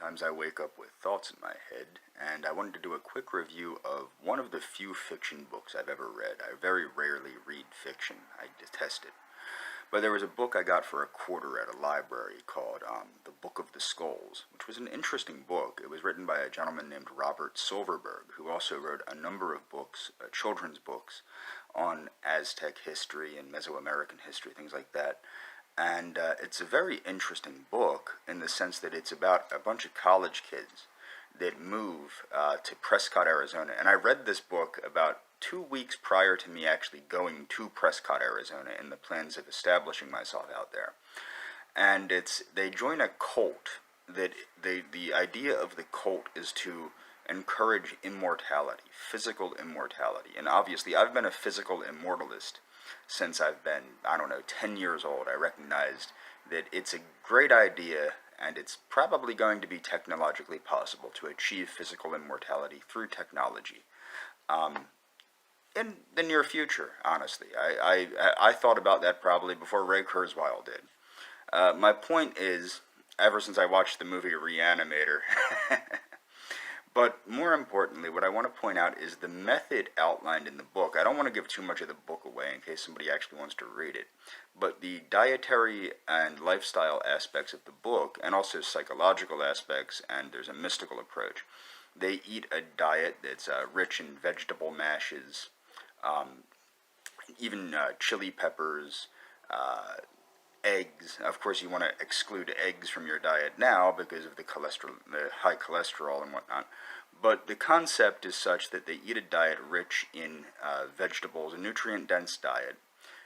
Sometimes I wake up with thoughts in my head, and I wanted to do a quick review of one of the few fiction books I've ever read. I very rarely read fiction. I detest it. But there was a book I got for a quarter at a library called The Book of the Skulls, which was an interesting book. It was written by a gentleman named Robert Silverberg, who also wrote a number of books, children's books, on Aztec history and Mesoamerican history, things like that. And it's a very interesting book in the sense that it's about a bunch of college kids that move to Prescott, Arizona. And I read this book about 2 weeks prior to me actually going to Prescott, Arizona, in the plans of establishing myself out there. And they join a cult that the idea of the cult is to encourage immortality, physical immortality. And obviously I've been a physical immortalist since I've been, 10 years old. I recognized that it's a great idea, and it's probably going to be technologically possible to achieve physical immortality through technology in the near future, honestly. I thought about that probably before Ray Kurzweil did. My point is, ever since I watched the movie Reanimator, but more importantly, what I want to point out is the method outlined in the book. I don't want to give too much of the book away in case somebody actually wants to read it, but the dietary and lifestyle aspects of the book, and also psychological aspects, and there's a mystical approach. They eat a diet that's rich in vegetable mashes, even chili peppers, eggs. Of course, you want to exclude eggs from your diet now because of the high cholesterol and whatnot. But the concept is such that they eat a diet rich in vegetables, a nutrient-dense diet.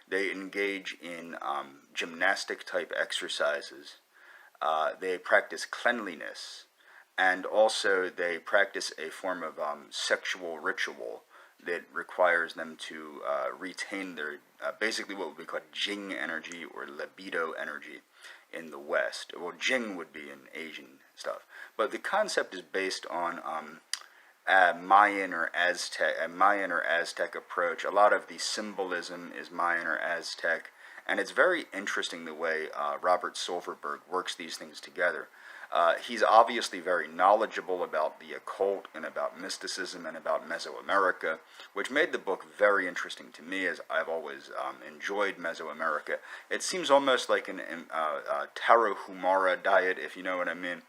They engage in gymnastic-type exercises. They practice cleanliness, and also they practice a form of sexual ritual that requires them to retain their, basically what would be called Jing energy or libido energy in the West. Well, Jing would be in Asian stuff. But the concept is based on Mayan or Aztec approach. A lot of the symbolism is Mayan or Aztec, and it's very interesting the way Robert Silverberg works these things together. He's obviously very knowledgeable about the occult and about mysticism and about Mesoamerica, which made the book very interesting to me, as I've always enjoyed Mesoamerica. It seems almost like an Tarahumara diet, if you know what I mean,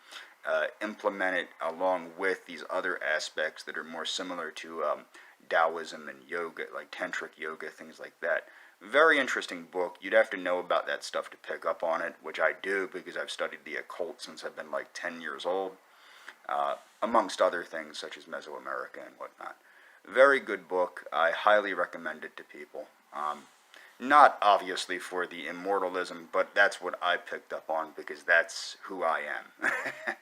implemented along with these other aspects that are more similar to Taoism and yoga, like tantric yoga, things like that. Very interesting book. You'd have to know about that stuff to pick up on it, which I do because I've studied the occult since I've been like 10 years old, amongst other things such as Mesoamerica and whatnot. Very good book. I highly recommend it to people. Not obviously for the immortalism, but that's what I picked up on because that's who I am.